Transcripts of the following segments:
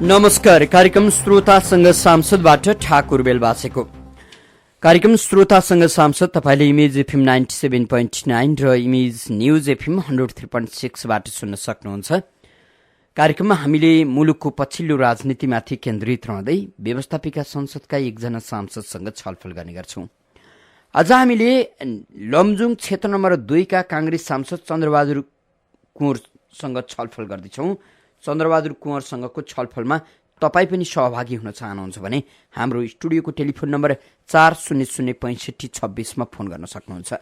नमस्कार। कार्यक्रम श्रोतासँग सांसदबाट ठाकुर बेलबासेको। कार्यक्रम श्रोतासँग सांसद तपाईले इमेज एफएम 97.9 र इमेज न्यूज एफएम 103.6 बाट सुन्न सक्नुहुन्छ। कार्यक्रममा हामीले मुलुकको पछिल्लो राजनीतिमाथि केन्द्रित रहँदै व्यवस्थापिका संसदका एकजना सांसदसँग छलफल गर्ने गर्छौं। आज हामीले लमजुङ क्षेत्र नम्बर 2 का कांग्रेस सांसद चन्द्रबहादुर कुँवरसँग छलफल गर्दैछौं। चन्द्रबहादुर कुँवरसँगको छलफलमा तपाई पनि सहभागी हुन चाहनुहुन्छ भने हाम्रो स्टुडियोको टेलिफोन नम्बर 400656 मा फोन गर्न सक्नुहुन्छ।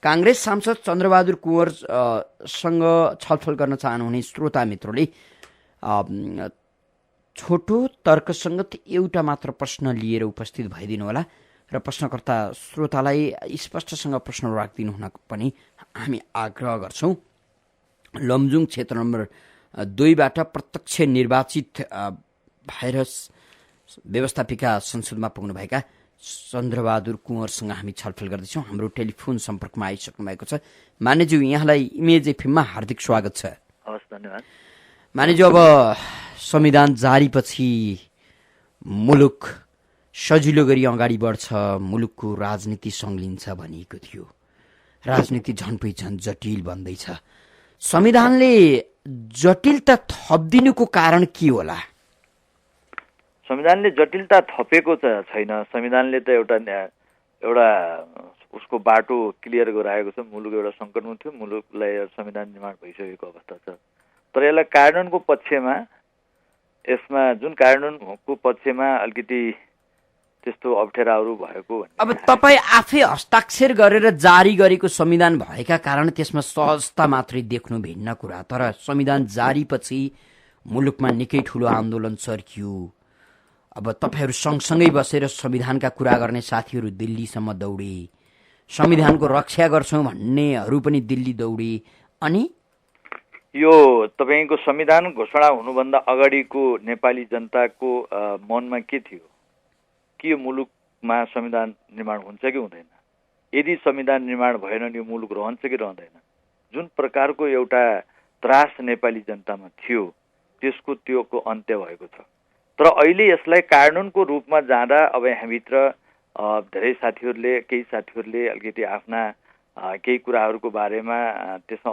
कांग्रेस सांसद चन्द्रबहादुर कुँवरसँग छलफल गर्न चाहनुहुने श्रोता मित्रले छोटो तर्कसंगत एउटा मात्र प्रश्न लिएर उपस्थित भइदिनु होला र प्रश्नकर्ता श्रोतालाई स्पष्टसँग प्रश्न राखिदिनु हुन पनि हामी आग्रह गर्छौं। लमजुङ क्षेत्र नम्बर 2 बाट प्रत्यक्ष निर्वाचित भएर व्यवस्थापिका संसदमा पुग्नुभएका चन्द्रबहादुर कुँवरसँग हामी छलफल गर्दैछौँ। हाम्रो टेलिफोन सम्पर्कमा आइसक्नु भएको छ। मान्यज्यू, यहाँलाई इमेज एफएममा हार्दिक स्वागत छ। हवस्, धन्यवाद। मान्यज्यू, अब संविधान जारीपछि मुलुक सजिलो गरी अगाडि बढ्छ, मुलुकको राजनीति संलिन्छ भनिएको थियो। राजनीति झन्पै झन् जटिल बन्दैछ। संविधानले जटिलता थपिदिनुको कारण के होला? संविधानले जटिलता थपेको छैन। संविधानले त एउटा उसको बाटो क्लियर गराएको छ। मुलुक एउटा सङ्कटमा थियो, मुलुकलाई संविधान निर्माण भइसकेको अवस्था छ। तर यसलाई कार्यान्वयनको पक्षमा, यसमा जुन कार्यान्वयनको पक्षमा अलिकति त्यस्तो अप्ठ्याराहरू भएको, अब तपाई आफै हस्ताक्षर गरेर जारी गरेको संविधान भएका कारण त्यसमा सहजता मात्रै देख्नु भिन्न कुरा। तर संविधान जारीपछि मुलुकमा निकै ठूलो आन्दोलन चर्कियो। अब तपाईहरू सँगसँगै बसेर संविधानका कुरा गर्ने साथीहरू दिल्लीसम्म दौडे, संविधानको रक्षा गर्छौं भन्नेहरू पनि दिल्ली दौडे। अनि यो तपाईको संविधान घोषणा हुनुभन्दा अगाडिको नेपाली जनताको मनमा के थियो कि यो मुलुकमा संविधान निर्माण हुन्छ कि हुँदैन? यदि संविधान निर्माण भएन यो मुलुक रहन्छ कि रहँदैन? जुन प्रकारको एउटा त्रास नेपाली जनतामा थियो त्यसको त्योको अन्त्य भएको छ। तर अहिले यसलाई कार्यान्वयनको रूपमा जाँदा अब हामीभित्र धेरै साथीहरूले, केही साथीहरूले अलिकति आफ्ना केही कुराहरूको बारेमा त्यसमा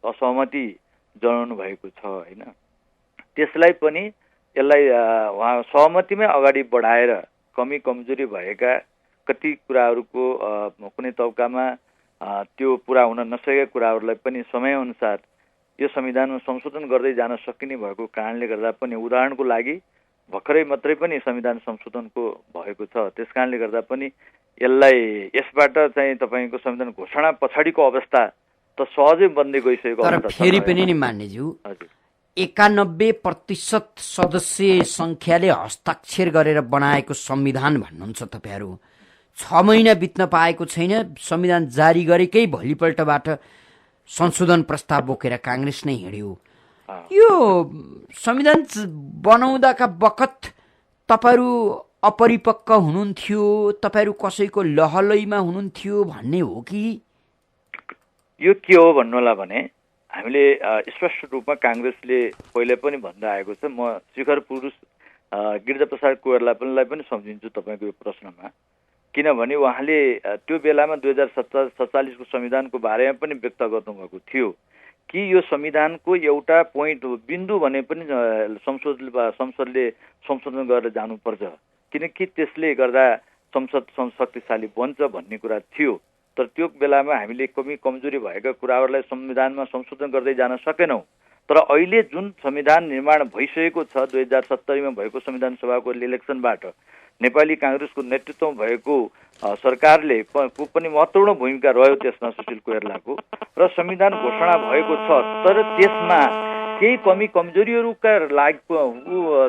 असहमति जनाउनु भएको छ हैन। त्यसलाई पनि यसलाई उहाँ सहमतिमै अगाडि बढाएर कमी कमजोरी भएका कति कुराहरूको कुनै तौकामा त्यो पुरा हुन नसकेका कुराहरूलाई पनि समयअनुसार यो संविधानमा संशोधन गर्दै जान सकिने भएको कारणले गर्दा पनि, उदाहरणको लागि भर्खरै मात्रै पनि संविधान संशोधनको भएको छ। त्यसकारणले गर्दा पनि यसलाई यसबाट चाहिँ तपाईको संविधान घोषणा पछाडिको अवस्था त सहजै बन्दै गइसकेको अवस्था छ। तर फेरि पनि नि मान्यज्यू, 91% सदस्य संख्याले हस्ताक्षर गरेर बनाएको संविधान भन्नुहुन्छ तपाईहरू। 6 महिना बित्न पाएको छैन, संविधान जारी गरेकै भोलिपल्टबाट संशोधन प्रस्ताव बोकेर कांग्रेस नै हिँड्यो। यो संविधान बनाउँदाका बखत तपाईहरू अपरिपक्व हुनुहुन्थ्यो, तपाईहरू कसैको लहलैमा हुनुहुन्थ्यो भन्ने हो कि? यो के हो भन्नुहोला भने, हामीले स्पष्ट रूपमा कांग्रेसले पहिले पनि भन्दै आएको छ। म शिखर पुरुष गिरिजाप्रसाद कुँवरलाई पनि सम्झिन्छु तपाईको यो प्रश्नमा, किनभने उहाँले त्यो बेलामा 2047 को संविधानको बारेमा पनि व्यक्त गर्नुभएको थियो कि यो संविधानको एउटा पोइन्ट बिन्दु भने पनि संसदले संशोधन गरेर जानुपर्छ, किनकि त्यसले गर्दा संसद शक्तिशाली बन्छ भन्ने कुरा थियो। तर त्यो बेलामा हामीले कमी कमजोरी भएका कुराहरूलाई संविधानमा संशोधन गर्दै जान सकेनौं। तर अहिले जुन संविधान निर्माण भइसकेको छ, 2070 मा भएको संविधान सभाको इलेक्सनबाट नेपाली कांग्रेसको नेतृत्वमा भएको सरकारले को पनि महत्त्वपूर्ण भूमिका रह्यो त्यसमा, सुशील कोइरालाको, र संविधान घोषणा भएको छ। तर त्यसमा केही कमी कमजोरीहरूका लागि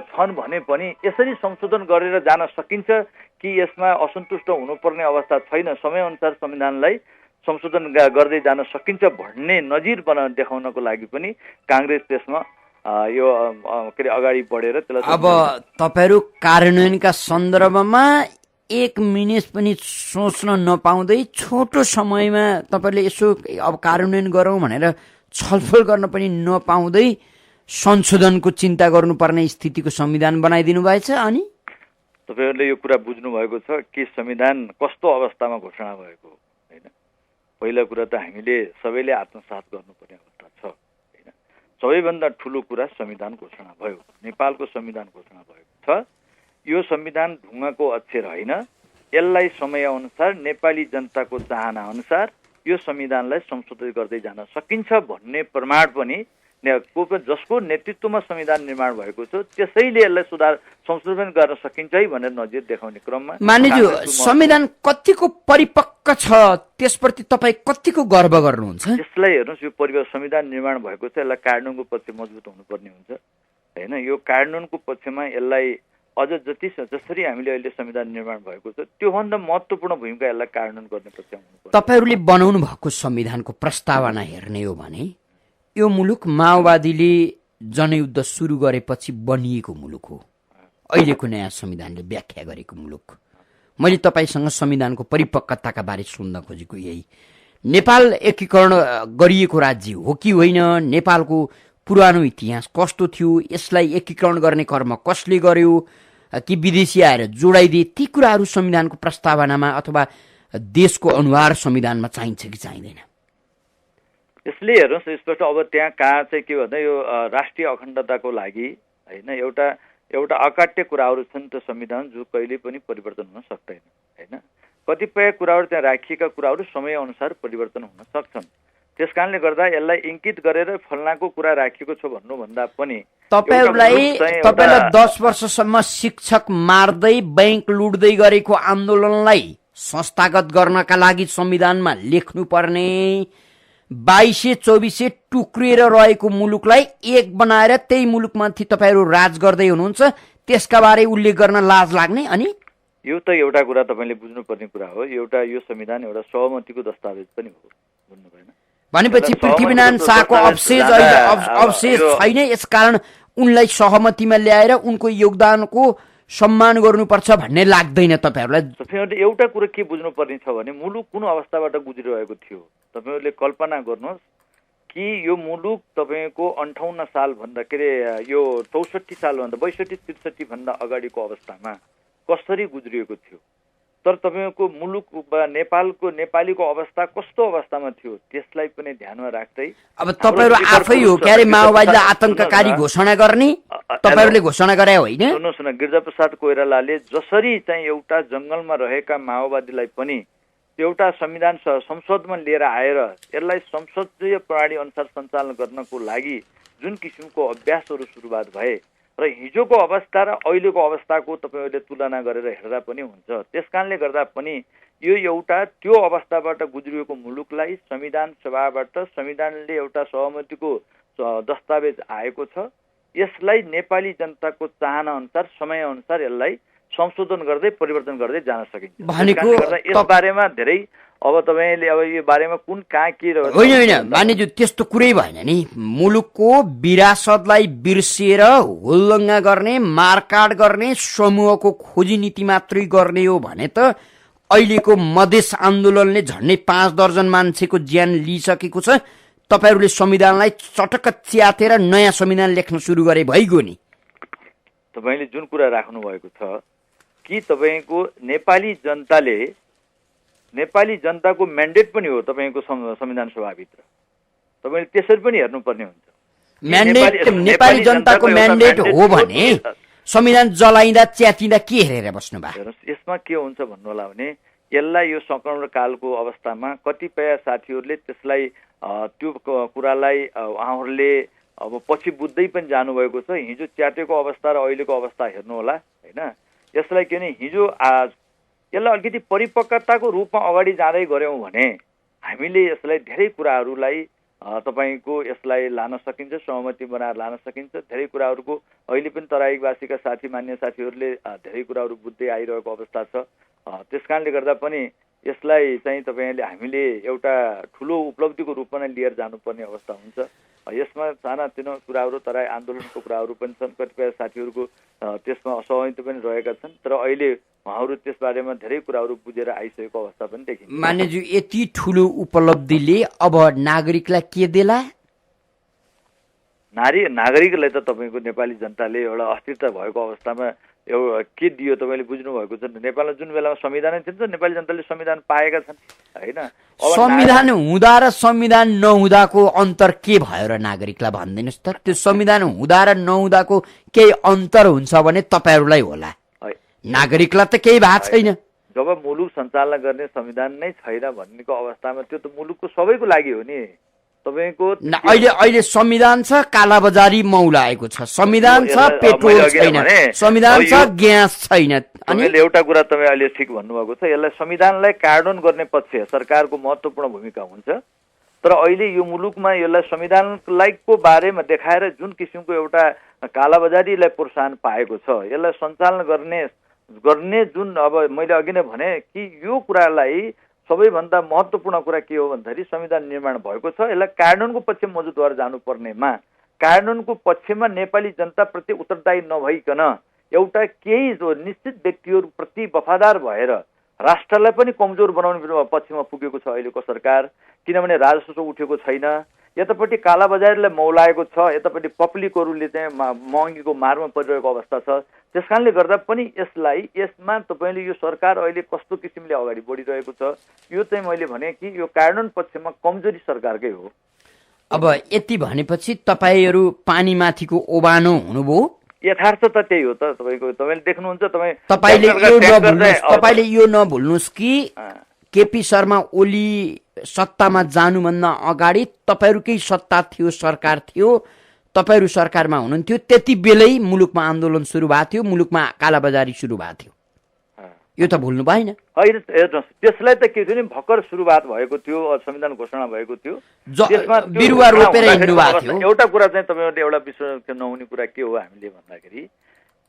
छन् भने पनि यसरी संशोधन गरेर जान सकिन्छ कि यसमा असन्तुष्ट हुनुपर्ने अवस्था छैन, समयअनुसार संविधानलाई संशोधन गर्दै जान सकिन्छ भन्ने नजिर देखाउनको लागि पनि कांग्रेस त्यसमा यो के अरे अगाडि बढेर त्यसलाई। अब तपाईहरू कार्यान्वयनका सन्दर्भमा 1 मिनेट पनि सोच्न नपाउँदै छोटो समयमा तपाईले यसो अब कार्यान्वयन गरौँ भनेर छलफल गर्न पनि नपाउँदै संशोधनको चिन्ता गर्नुपर्ने स्थितिको संविधान बनाइदिनु भएछ। अनि तपाईहरुले यो कुरा बुझ्नु भएको छ कि संविधान कस्तो अवस्थामा घोषणा भएको हैन। पहिलो कुरा त हामीले सबैले आत्मसात गर्नुपर्ने अवस्था छ हैन। सबैभन्दा ठूलो कुरा संविधान घोषणा भयो, नेपालको संविधान घोषणा भएको छ। यो संविधान ढुङ्गाको अक्षर होइन, यसलाई समयअनुसार नेपाली जनताको चाहना अनुसार यो संविधानलाई संशोधित गर्दै जान सकिन्छ भन्ने प्रमाण पनि जसको नेतृत्वमा संविधान निर्माण भएको छ त्यसैले यसलाई संशोधन गर्न सकिन्छ है भनेर नजिर देखाउने क्रममा मानिज्यू संविधान कतिको परिपक्व छ त्यसप्रति तपाईँ कतिको गर्व गर्नुहुन्छ? यसलाई हेर्नुहोस्, यो संविधान निर्माण भएको छ, यसलाई कानुनको पक्ष मजबुत हुनुपर्ने हुन्छ हैन। यो कानुनको पक्षमा यसलाई अझ जसरी हामीले अहिले संविधान निर्माण भएको छ त्योभन्दा महत्त्वपूर्ण भूमिका यसलाई कार्यान्वयन गर्ने पक्ष हुनुपर्छ। तपाईहरुले बनाउनु भएको संविधानको प्रस्तावना हेर्ने हो भने यो मुलुक माओवादीले जनयुद्ध सुरु गरेपछि बनिएको मुलुक हो। अहिलेको नयाँ संविधानले व्याख्या गरेको मुलुक। मैले तपाईसँग संविधानको परिपक्वताका बारे सोध्न खोजेको यही। नेपाल एकीकरण गरिएको राज्य हो कि होइन, नेपालको पुरानो इतिहास कस्तो थियो, यसलाई एकीकरण गर्ने कर्म कसले गर्यो कि विदेशी आएर जोडाइदिए, ती कुराहरू संविधानको प्रस्तावनामा अथवा देशको अनुहार संविधानमा चाहिन्छ कि चाहिँदैन? यसले हेर्नुहोस् स्पष्ट अब त्यहाँ कहाँ चाहिँ के भन्दा यो राष्ट्रिय अखण्डताको लागि हैन एउटा अकाट्य कुराहरू छन् त्यो संविधान जो कहिले पनि परिवर्तन हुन सक्दैन हैन। कतिपय कुराहरू त्यहाँ राखिएका कुराहरू समय अनुसार परिवर्तन हुन सक्छन्। त्यसकारणले गर्दा यसलाई इंकित गरेर फल्नाको कुरा राखिएको छ भन्नुभन्दा पनि तपाईलाई 10 वर्षसम्म शिक्षक मार्दै बैंक लुट्दै गरेको आन्दोलनलाई संस्थागत गर्नका लागि संविधानमा लेख्नुपर्ने 2200-2400 टुक्रिएर रहेको मुलुकलाई एक बनाएर त्यही मुलुकमाथि तपाईहरु राज गर्दै हुनुहुन्छ, त्यसका बारे उल्लेख गर्न लाज लाग्ने? अनि यो त एउटा कुरा तपाईले बुझ्नुपर्ने कुरा हो। एउटा यो संविधान एउटा सहमतिको दस्तावेज पनि हो, बुझ्नु भएन? भनेपछि पृथ्वीनारायण शाहको अवशेष छैन, यसकारण उनलाई सहमतिमा ल्याएर उनको योगदानको सम्मान गर्नुपर्छ भन्ने लाग्दैन तपाईहरुलाई? तपाईहरुले एउटा कुरा के बुझ्नुपर्ने छ भने मुलुक कुन अवस्थाबाट गुज्रिरहेको थियो। तपाईहरुले कल्पना गर्नुहोस् कि यो मुलुक तपाईको 58 साल भन्दा के रे यो 64 साल भन्दा 62-63 भन्दा अगाडिको अवस्थामा कसरी गुज्रिएको थियो। तर तपाईको मुलुक नेपालीको अवस्था कस्तो अवस्थामा थियो त्यसलाई पनि ध्यानमा राख्दै अब तपाईहरु आफै हो क्यारे माओवादीलाई आतंककारी घोषणा गर्ने? तपाईहरुले घोषणा गरे होइन? सुन्नुस् न, गिरिजाप्रसाद कोइरालाले जसरी चाहिँ एउटा जंगलमा रहेका माओवादीलाई पनि एउटा संविधान संसदमा लिएर आएर यसलाई संसदीय प्रणाली अनुसार सञ्चालन गर्नको लागि जुन किसिमको अभ्यासहरू सुरुवात भए र हिजोको अवस्था र अहिलेको अवस्थाको तपाईहरुले तुलना गरेर हेर्दा पनि हुन्छ। त्यसकारणले गर्दा पनि यो एउटा त्यो अवस्थाबाट गुज्रिएको मुलुकलाई संविधान सभाबाट संविधानले एउटा सहमतिको दस्तावेज आएको छ, यसलाई नेपाली जनताको चाहना अनुसार समय अनुसार यसलाई संशोधन गर्दै परिवर्तन गर्दै जान सकिन्छ। भनेको यस बारेमा धेरै अब तपाईले अब यो बारेमा कुन कहाँ के होइन मानिज्यू त्यस्तो कुरै भएन नि। मुलुकको विरासतलाई बिर्सिएर हुल्लङ्गा गर्ने मारकाट गर्ने समूहको खोजी नीति मात्रै गर्ने हो भने त अहिलेको मधेस आन्दोलनले झन्डै 5 दर्जन मान्छेको ज्यान लिइसकेको छ। तपाईहरुले संविधानलाई चटक्क च्यातेर नयाँ संविधान लेख्न सुरु गरे भइगयो नि। तपाईले जुन कुरा राख्नु भएको छ कि तपाईको नेपाली जनताको म्यान्डेट पनि हो तपाईको संविधान सभाभित्र, तपाईले त्यसरी पनि हेर्नुपर्ने हुन्छ। नेपाली जनताको म्यान्डेट हो भने संविधान जलाइँदा च्यातिँदा के हेरेर बस्नु भयो? हेर्नुहोस् यसमा के हुन्छ भन्नु होला भने यसलाई यो संक्रमण कालको अवस्थामा कतिपय साथीहरूले त्यसलाई त्यो कुरालाई उहाँहरूले अब पछि बुझ्दै पनि जानुभएको छ। हिजो च्यातेको अवस्था र अहिलेको अवस्था हेर्नु होला हैन। यसलाई के भने हिजो यसलाई अलिकति परिपक्वताको रूपमा अगाडि जाँदै गऱ्यौँ भने हामीले यसलाई धेरै कुराहरूलाई तपाईको यसलाई लान सकिन्छ, सहमति बनाएर लान सकिन्छ। धेरै कुराहरूको अहिले पनि तराईवासीका साथी मान्य साथीहरूले धेरै कुराहरू बुझ्दै आइरहेको अवस्था छ। त्यसकारणले गर्दा पनि यसलाई चाहिँ हामीले एउटा ठुलो उपलब्धिको रूपमा नै लिएर जानुपर्ने अवस्था हुन्छ। यसमा सानातिनो कुराहरू तराई आन्दोलनको कुराहरू पनि छन्, कतिपय साथीहरूको त्यसमा असहमति पनि रहेका छन्, तर अहिले उहाँहरू त्यसबारेमा धेरै कुराहरू बुझेर आइसकेको अवस्था पनि देखिन्छ। मान्यज्यू यति ठुलो उपलब्धिले अब नागरिकलाई के देला? नागरिकलाई त तपाईँको नेपाली जनताले एउटा अस्थिरता भएको अवस्थामा एउटा के दियो तपाईँले बुझ्नु भएको छ। नेपालमा जुन बेलामा संविधानै थिएन नेपाली जनताले संविधान पाएका छन् होइन। संविधान हुँदा र संविधान नहुँदाको अन्तर के भयो र नागरिकलाई भनिदिनुहोस् त। त्यो संविधान हुँदा र नहुँदाको केही अन्तर हुन्छ भने तपाईँहरूलाई होला, नागरिकलाई त केही भएको छैन। जब मुलुक सञ्चालन गर्ने संविधान नै छैन भन्नेको अवस्थामा त्यो त मुलुकको सबैको लागि हो नि। तपाईँको अहिले संविधान छ, कालाबजारी मौलाएको छ, संविधान छ, पेट्रोल छैन, संविधान छ, ग्यास छैन। अनि एउटा कुरा तपाईँ अहिले ठिक भन्नुभएको छ, यसलाई संविधानलाई कार्यान्वयन गर्ने पक्ष सरकारको महत्त्वपूर्ण भूमिका हुन्छ। तर अहिले यो मुलुकमा यसलाई संविधानलाई को बारेमा देखाएर जुन किसिमको एउटा कालाबजारीलाई प्रोत्साहन पाएको छ, यसलाई सञ्चालन गर्ने जुन अब मैले अघि नै भने कि यो कुरालाई सबैभन्दा महत्त्वपूर्ण कुरा के हो भन्दाखेरि संविधान निर्माण भएको छ, यसलाई कार्यान्वयनको पक्षमा मजबुत भएर जानुपर्नेमा कार्यान्वयनको पक्षमा नेपाली जनताप्रति उत्तरदायी नभइकन एउटा केही जो निश्चित व्यक्तिहरूप्रति वफादार भएर राष्ट्रलाई पनि कमजोर बनाउने पक्षमा पुगेको छ अहिलेको सरकार। किनभने राजस्व उठेको छैन, यतापट्टि कालाबजारीलाई मौलाएको छ, यतापट्टि पब्लिकहरूले चाहिँ महँगीको मारमा परिरहेको अवस्था छ। त्यस कारणले गर्दा पनि यसमा तपाईँले यो सरकार अहिले कस्तो किसिमले अगाडि बढिरहेको छ, यो चाहिँ मैले भने कि यो कार्यान्वयन पक्षमा कमजोरी सरकारकै हो। अब यति भनेपछि तपाईँहरू पानीमाथिको ओबानो हुनुभयो। यथार्थ त त्यही हो त। तपाईँले देख्नुहुन्छ, तपाईँले यो नभुल्नुहोस् कि केपी शर्मा ओली सत्तामा जानुभन्दा अगाडि तपाईँहरूकै सत्ता थियो, सरकार थियो, तपाईँहरू सरकारमा हुनुहुन्थ्यो, त्यति बेलै मुलुकमा आन्दोलन सुरु भएको थियो, मुलुकमा कालाबजारी सुरु भएको थियो। यो त भुल्नु भएन। होइन, त्यसलाई त के थियो नि, भर्खर सुरुवात भएको थियो, संविधान घोषणा भएको थियो, त्यसमा बिरुवा रोपेर हिँड्नु भएको थियो। एउटा कुरा चाहिँ तपाईँहरूले एउटा विश्वास नहुने कुरा के हो हामीले भन्दाखेरि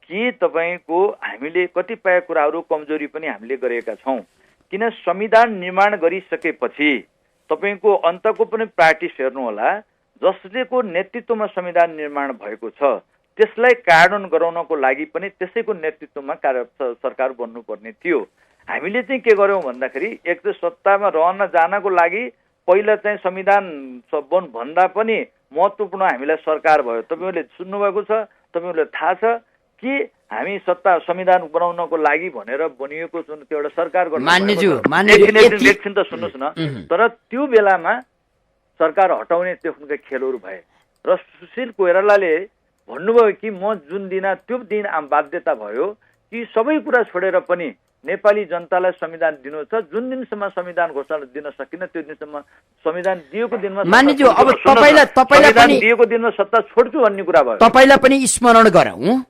कि तपाईँको हामीले कतिपय कुराहरू कमजोरी पनि हामीले गरेका छौँ। किन संविधान निर्माण गरिसकेपछि तपाईँको अन्तको पनि प्र्याक्टिस हेर्नुहोला, जसलेको नेतृत्वमा संविधान निर्माण भएको छ त्यसलाई कार्यान्वयन गराउनको लागि पनि त्यसैको नेतृत्वमा सरकार बन्नुपर्ने थियो। हामीले चाहिँ के गर्यौँ भन्दाखेरि एक त सत्तामा रहन जानको लागि पहिला चाहिँ संविधान भन्दा पनि महत्त्वपूर्ण हामीलाई सरकार भयो। तपाईँहरूले सुन्नुभएको छ, तपाईँहरूलाई थाहा छ कि हामी संविधान बनाउनको लागि भनेर बनिएको जुन त्यो एउटा सरकार एकछिन त सुन्नुहोस् न। तर त्यो बेलामा सरकार हटाउने त्यो खेलहरू भए र सुशील कोइरालाले भन्नुभयो कि म जुन दिन त्यो दिन बाध्यता भयो कि सबै कुरा छोडेर पनि नेपाली जनतालाई संविधान दिनु छ। जुन दिनसम्म संविधान घोषणा दिन सकिन त्यो दिनसम्म संविधान दिएको दिनमा दिएको दिनमा सत्ता छोड्छु भन्ने कुरा भयो। तपाईलाई पनि स्मरण गरौँ,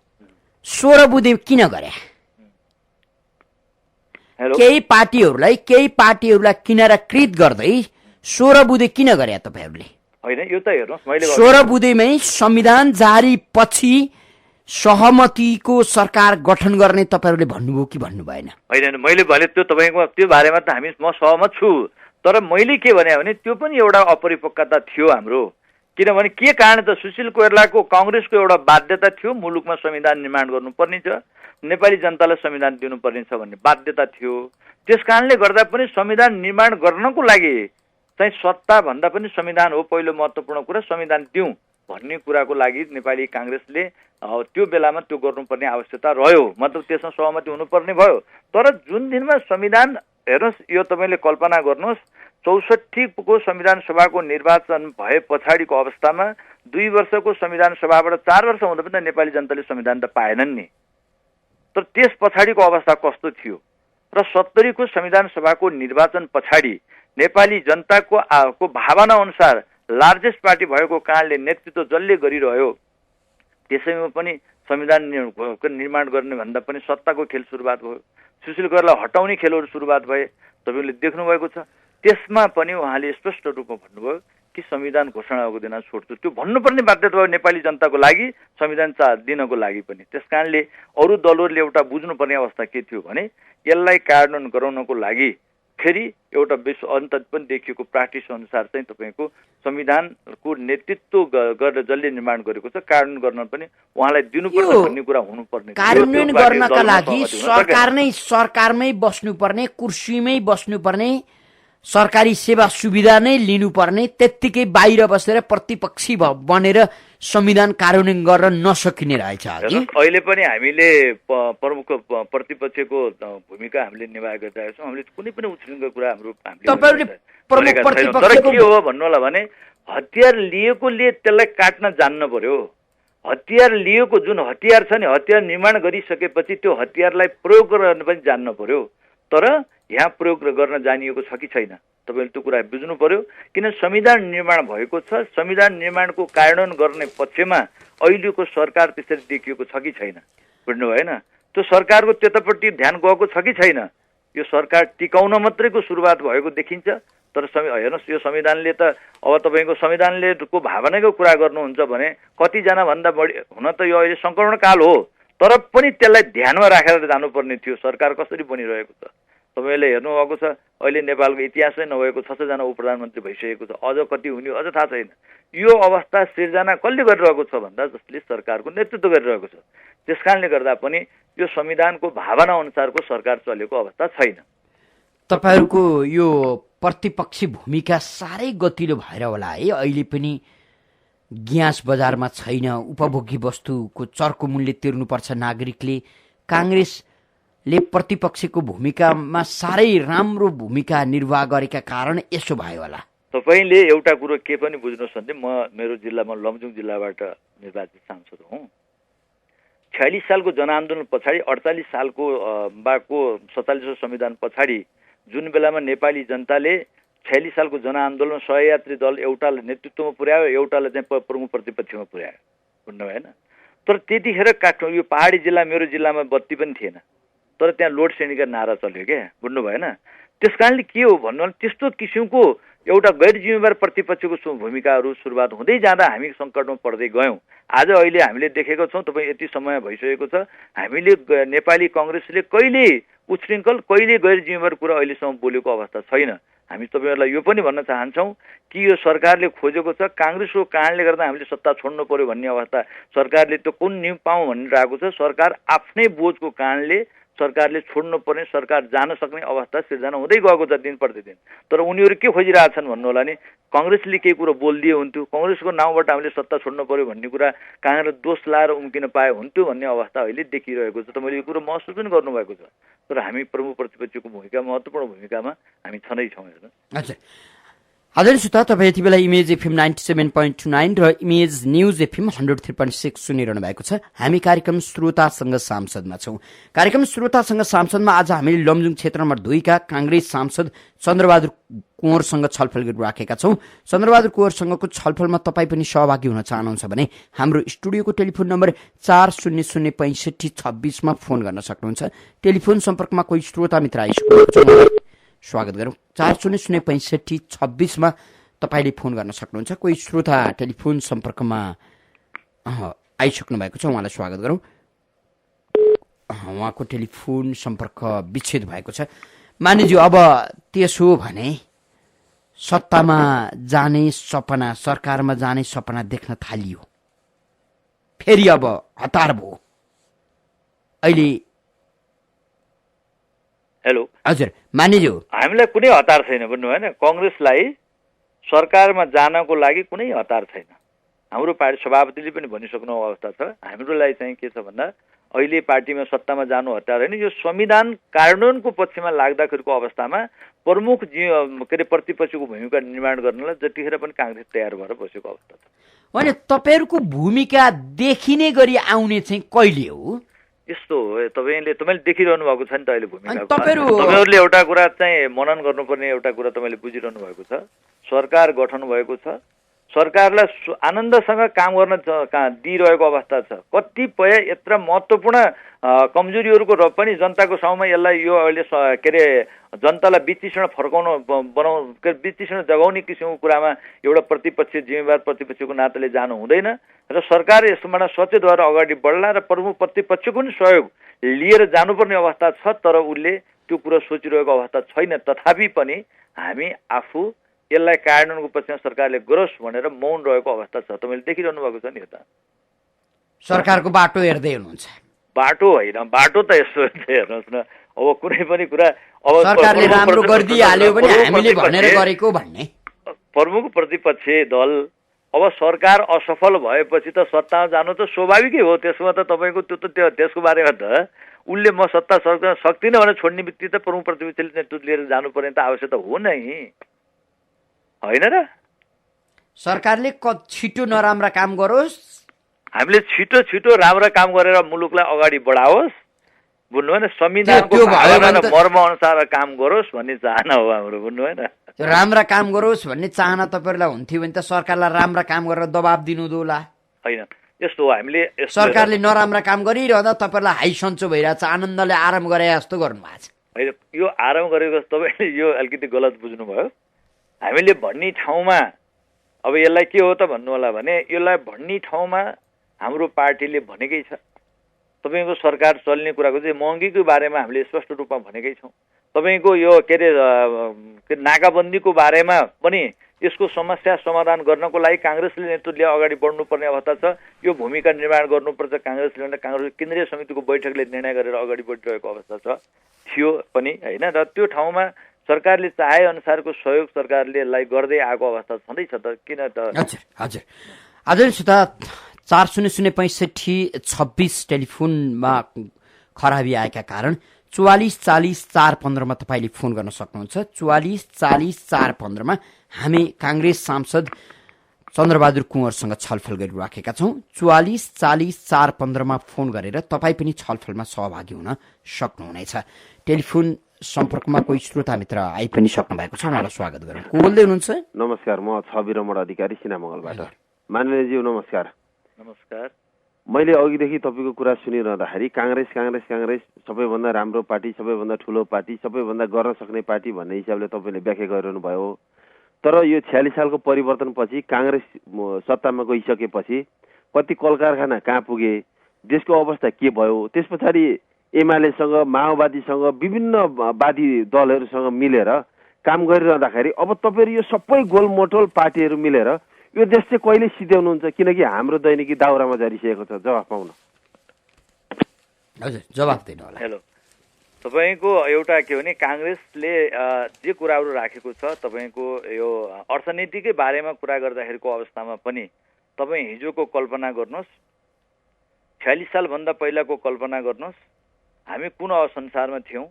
16 बुँदे किन गरे? केही पार्टीहरूलाई किनाराकृत गर्दै 16 बुँदे किन गरे तपाईहरूले? होइन, यो त हेर्नुहोस्, मैले 16 बुँदेमै संविधान जारी पछि सहमतिको सरकार गठन गर्ने तपाईँहरूले भन्नुभयो कि भन्नु भएन? होइन, मैले भने त्यो तपाईँको त्यो बारेमा त म सहमत छु। तर मैले के भने त्यो पनि एउटा अपरिपक्वता थियो हाम्रो। किनभने के कारण त सुशील कोइरालाको काङ्ग्रेसको एउटा बाध्यता थियो, मुलुकमा संविधान निर्माण गर्नुपर्ने छ, नेपाली जनतालाई संविधान दिनुपर्ने छ भन्ने बाध्यता थियो। त्यस कारणले गर्दा पनि संविधान निर्माण गर्नको लागि चाहिँ सत्ता भन्दा पनि संविधान हो पहिलो महत्त्वपूर्ण कुरा, संविधान दिउँ भन्ने कुराको लागि नेपाली काङ्ग्रेसले त्यो बेलामा त्यो गर्नुपर्ने आवश्यकता रह्यो, मतलब त्यसमा सहमति हुनुपर्ने भयो। तर जुन दिनमा संविधान हेर्नुहोस्, यो तपाईँले कल्पना गर्नुहोस्, 64 को संविधान सभाको निर्वाचन भए पछाडिको अवस्थामा 2 वर्षको संविधान सभाबाट 4 वर्ष हुँदा पनि नेपाली जनताले संविधान त पाएनन् नि। तर त्यस पछाडिको अवस्था कस्तो थियो र 70 को संविधान सभाको निर्वाचन पछाडि नेपाली जनताको भावना अनुसार लार्जेस्ट पार्टी भएको कारणले नेतृत्व जसले गरिरह्यो, त्यसैमा पनि संविधान निर्माण गर्ने भन्दा पनि सत्ताको खेल सुरुवात भयो, सुशील कोइराला हटाउने खेलहरू सुरुवात भए, तपाईँले देख्नुभएको छ। त्यसमा पनि उहाँले स्पष्ट रूपमा भन्नुभयो कि संविधान घोषणाको दिन छोड्छु, त्यो भन्नुपर्ने बाध्यता भयो नेपाली जनताको लागि, संविधान दिनको लागि पनि। त्यस कारणले अरू दलहरूले एउटा बुझ्नुपर्ने अवस्था के थियो भने यसलाई कार्यान्वयन गराउनको लागि फेरि एउटा विश्व अन्त पनि देखिएको प्र्याक्टिस अनुसार चाहिँ तपाईँको संविधानको नेतृत्व गरेर जसले निर्माण गरेको छ कार्यान्वयन गर्न पनि उहाँलाई दिनुपर्छ भन्ने कुरा हुनुपर्ने। कार्यान्वयन गर्नका लागि सरकारमै बस्नुपर्ने, कुर्सीमै बस्नुपर्ने, सरकारी सेवा सुविधा नै लिनुपर्ने, त्यत्तिकै बाहिर बसेर प्रतिपक्षी बनेर संविधान कार्यान्वयन गर्न नसकिने रहेछ हगि? अहिले पनि हामीले प्रमुख प्रतिपक्षको भूमिका हामीले निभाएको छौँ। हामीले कुनै पनि उछिनको कुरा तपाईहरुले प्रमुख प्रतिपक्षको तर के हो भन्नु होला भने हतियार लिएकोले त्यसलाई काट्न जान्न पर्यो। हतियार लिएको जुन हतियार छ नि, हतियार निर्माण गरिसकेपछि त्यो हतियारलाई प्रयोग गर्न पनि जान्न पर्यो। तर यहाँ प्रयोग गर्न जानिएको छ कि छैन, तपाईँले त्यो कुरा बुझ्नु पर्यो। किन संविधान निर्माण भएको छ, संविधान निर्माणको कार्यान्वयन गर्ने पक्षमा अहिलेको सरकार त्यसरी देखिएको छ कि छैन, बुझ्नु भएन? त्यो सरकारको त्यतापट्टि ध्यान गएको छ कि छैन? यो सरकार टिकाउन मात्रैको सुरुवात भएको देखिन्छ। तर हेर्नुहोस्, यो संविधानले त अब तपाईँको संविधानले को भावनाको कुरा गर्नुहुन्छ भने कतिजना भन्दा बढी, हुन त यो अहिले सङ्कलन काल हो, तर पनि त्यसलाई ध्यानमा राखेर जानुपर्ने थियो। सरकार कसरी बनिरहेको छ तपाईँले हेर्नुभएको छ। अहिले नेपालको इतिहासै नभएको 6 जना उपप्रधानमन्त्री भइसकेको छ, अझ कति हुने अझ थाहा छैन। यो अवस्था सिर्जना कसले गरिरहेको छ भन्दा जसले सरकारको नेतृत्व गरिरहेको छ। त्यसकारणले गर्दा पनि यो संविधानको भावना अनुसारको सरकार चलेको अवस्था छैन। तपाईहरुको यो प्रतिपक्षी भूमिका साह्रै गतिलो भएर होला है। अहिले पनि ग्यास बजारमा छैन, उपभोग्य वस्तुको चर्को मूल्य तिर्नुपर्छ नागरिकले। कांग्रेसले प्रतिपक्षको भूमिकामा साह्रै राम्रो भूमिका निर्वाह गरेका कारण यसो भयो होला। तपाईले एउटा कुरो के पनि बुझ्नुहोस् भने मेरो जिल्लामा लमजुङ जिल्लाबाट निर्वाचित सांसद हुँ। 46 सालको जनआन्दोलन पछाडि 48 सालको 47औं संविधान पछाडि जुन बेलामा नेपाली जनताले 46 सालको जनआन्दोलन सहयात्री दल एउटालाई नेतृत्वमा पुर्यायो, एउटालाई चाहिँ प्रमुख प्रतिपक्षमा पुर्यायो, बुझ्नु भएन? तर त्यतिखेर यो पहाडी जिल्ला मेरो जिल्लामा बत्ती पनि थिएन, तर त्यहाँ लोड सेडिङका नारा चल्यो क्या, बुझ्नु भएन? त्यसकारणले के हो भन्नु भने त्यस्तो किसिमको एउटा गैर जिम्मेवार प्रतिपक्षको भूमिकाहरू सुरुवात हुँदै जाँदा हामी सङ्कटमा पर्दै गयौँ। आज अहिले हामीले देखेको छौँ, तपाईँ यति समय भइसकेको छ, हामीले नेपाली कांग्रेसले कहिले उच्छृङ्खल कहिले गैर जिम्मेवार कुरा अहिलेसम्म बोलेको अवस्था छैन। हामी तपाईँहरूलाई यो पनि भन्न चाहन्छौँ कि यो सरकारले खोजेको छ कांग्रेसको कारणले गर्दा हामीले सत्ता छोड्नु पर्यो भन्ने अवस्था सरकारले त्यो कुन नियम पाऊँ भनिरहेको छ। सरकार आफ्नै बोझको कारणले सरकारले छोड्नु पर्ने, सरकार जान सक्ने अवस्था सिर्जना हुँदै गएको छ दिन प्रतिदिन। तर उनीहरू के खोजिरहेछन् भन्नु होला नि, कांग्रेसले केही कुरो बोलिदिए हुन्थ्यो, कांग्रेसको नाउँबाट हामीले सत्ता छोड्नु पर्यो भन्ने कुरा कांग्रेस दोष लाएर उम्किन पाए हुन्थ्यो भन्ने अवस्था अहिले देखिरहेको छ। तपाईँले यो कुरो महसुस पनि गर्नुभएको छ। तर हामी प्रमुख प्रतिपक्षको भूमिका, महत्त्वपूर्ण भूमिकामा हामी छँदै छौँ। हजुर आदरणीय श्रोता, तपाईँ यति बेला इमेज एफएम 97.9 र इमेज न्यूज एफएम 103.6 सुनिरहनु भएको छ। हामी कार्यक्रम श्रोतासँग सांसदमा छौँ। कार्यक्रम श्रोतासँग सांसदमा आज हामीले लमजुङ क्षेत्र नम्बर 2 का कांग्रेस सांसद चन्द्रबहादुर कुँवरसँग छलफल गरिराखेका छौँ। चन्द्रबहादुर कुँवरसँगको छलफलमा तपाईँ पनि सहभागी हुन चाहनुहुन्छ भने हाम्रो स्टुडियोको टेलिफोन नम्बर 400656 मा फोन गर्न सक्नुहुन्छ। टेलिफोन सम्पर्कमा कोही श्रोता मित्र आइसक्नुभएको छ, स्वागत गरौँ। 400656 मा तपाईले फोन गर्न सक्नुहुन्छ। कोही श्रोता टेलिफोन सम्पर्कमा आइसक्नु भएको छ, उहाँलाई स्वागत गरौँ। उहाँको टेलिफोन सम्पर्क विच्छेद भएको छ। मानिज्यू, अब त्यसो भने सत्तामा जाने सपना, सरकारमा जाने सपना देख्न थालियो, फेरि अब हतार भयो। अहिले हेलो हजुर मानिज्यू, हामीलाई कुनै हतार छैन, बुझ्नु भएन? कांग्रेसलाई सरकारमा जानको लागि कुनै हतार छैन। हाम्रो पार्टी सभापतिले पनि भनिसक्नु अवस्था छ। हाम्रो लागि चाहिँ के छ भन्दा अहिले पार्टीमा सत्तामा जानु हतार होइन, यो संविधान कार्यान्वयनको पक्षमा लाग्दाखेरिको अवस्थामा प्रमुख प्रतिपक्षको भूमिका निर्माण गर्नलाई जतिखेर पनि कांग्रेस तयार भएर बसेको अवस्था छ। भने तपाईँहरूको भूमिका देखिने गरी आउने चाहिँ कहिले हो? यस्तो हो, तपाईँले देखिरहनु भएको छ नि त अहिले भूमिका। तपाईँहरूले एउटा कुरा चाहिँ मनन गर्नुपर्ने एउटा कुरा तपाईँले बुझिरहनु भएको छ। सरकार गठन भएको छ, सरकारलाई आनन्दसँग काम गर्न दिइरहेको अवस्था छ। कतिपय यत्र महत्त्वपूर्ण कमजोरीहरूको र पनि जनताको साउमा यसलाई यो अहिले जनतालाई विचिषण फर्काउन विचिषण जगाउने किसिमको कुरामा एउटा प्रतिपक्ष जिम्मेवार प्रतिपक्षको नाताले जानु हुँदैन र सरकार यसबाट सचेत भएर अगाडि बढ्ला र प्रमुख प्रतिपक्षको पनि सहयोग लिएर जानुपर्ने अवस्था छ। तर उसले त्यो कुरा सोचिरहेको अवस्था छैन। तथापि पनि हामी आफू यसलाई कार्यान्वयनको पक्षमा सरकारले गरोस् भनेर मौन रहेको अवस्था छ। तपाईँले देखिरहनु भएको छ नि। यता सरकारको बाटो हेर्दै हुनुहुन्छ? बाटो होइन, बाटो त यस्तो हेर्नुहोस् न, अब कुनै पनि कुरा अब सरकारले राम्रो गरिदिहाल्यो भने हामीले भनेर गरेको भन्ने प्रमुख प्रतिपक्ष दल अब सरकार असफल भएपछि त सत्तामा जानु त स्वाभाविकै हो। त्यसमा त तपाईँको त्यसको बारेमा त उसले म सत्ता सक्दिनँ भनेर छोड्ने बित्तिकै त प्रमुख प्रतिपक्षले नेतृत्व लिएर जानुपर्ने त आवश्यकता हो नै, होइन र? सरकारले छिटो नराम्रा काम गरोस्, हामीले छिटो छिटो राम्रा काम गरेर मुलुकलाई अगाडि बढाओस्, बुझ्नु भएन? संविधानको मर्म अनुसार काम गरोस् भन्ने चाहना हो हाम्रो, बुझ्नु भएन? राम्रा काम गरोस् भन्ने चाहना तपाईँहरूलाई हुन्थ्यो भने त सरकारलाई राम्रा काम गरेर दबाब दिनु होला। होइन, यस्तो हो, हामीले सरकारले नराम्रा काम गरिरहँदा तपाईँहरूलाई हाई सन्चो भइरहेछ, आनन्दले आराम गरे जस्तो गर्नुभएको छ। होइन, यो आराम गरेको तपाईँले यो अलिकति गलत बुझ्नुभयो। हामीले भन्ने ठाउँमा अब यसलाई के हो त भन्नु होला भने, यसलाई भन्ने ठाउँमा हाम्रो पार्टीले भनेकै छ। तपाईँको सरकार चल्ने कुराको चाहिँ महँगीको बारेमा हामीले स्पष्ट रूपमा भनेकै छौँ। तपाईँको यो के अरे नाकाबन्दीको बारेमा पनि यसको समस्या समाधान गर्नको लागि काङ्ग्रेसले नेतृत्व लिएर अगाडि बढ्नुपर्ने अवस्था छ। यो भूमिका निर्माण गर्नुपर्छ काङ्ग्रेसले भनेर काङ्ग्रेस केन्द्रीय समितिको बैठकले निर्णय गरेर अगाडि बढिरहेको अवस्था थियो पनि, होइन? र त्यो ठाउँमा सरकारले चाहे अनुसारको सहयोग सरकारले यसलाई गर्दै आएको अवस्था छँदैछ त, किन त? हजुर हजुर आदरणीय श्रोता, 400626 टेलिफोनमा खराबी आएका कारण 4440 415 तपाईँले फोन गर्न सक्नुहुन्छ। 4440 415 हामी काङ्ग्रेस सांसद चन्द्रबहादुर कुँवरसँग छलफल गरिराखेका छौँ। 4440 415 फोन गरेर तपाईँ पनि छलफलमा सहभागी हुन सक्नुहुनेछ। टेलिफोन सम्पर्कमा कोही श्रोता मित्र आइ पनि सक्नु भएको छ, उहाँलाई स्वागत गरौँ। को बोल्दै हुनुहुन्छ? नमस्कार, म छवि रमण अधिकारी सिनामङ्गलबाट। माननीयज्यू नमस्कार। नमस्कार। मैले अघिदेखि तपाईँको कुरा सुनिरहँदाखेरि काङ्ग्रेस काङ्ग्रेस काङ्ग्रेस सबैभन्दा राम्रो पार्टी, सबैभन्दा ठुलो पार्टी, सबैभन्दा गर्न सक्ने पार्टी भन्ने हिसाबले तपाईँले व्याख्या गरिरहनु भयो। तर यो 46 सालको परिवर्तनपछि काङ्ग्रेस सत्तामा गइसकेपछि कति कल कारखाना कहाँ पुगे, देशको अवस्था के भयो, त्यस पछाडि एमालेसँग माओवादीसँग विभिन्न वादी दलहरूसँग मिलेर काम गरिरहँदाखेरि अब तपाईँहरू यो सबै गोलमोटोल पार्टीहरू मिलेर यो देश चाहिँ कहिले सिध्याउनुहुन्छ? किनकि हाम्रो दैनिकी दाउरामा झरिसकेको छ। जवाफ पाउन। हजुर, जवाफ दिनु होला। हेलो, तपाईँको एउटा के भने काङ्ग्रेसले जे कुराहरू राखेको छ, तपाईँको यो अर्थनीतिकै बारेमा कुरा गर्दाखेरिको अवस्थामा पनि तपाईँ हिजोको कल्पना गर्नुहोस्, 46 सालभन्दा पहिलाको कल्पना गर्नुहोस्, हामी कुन संसारमा थियौँ।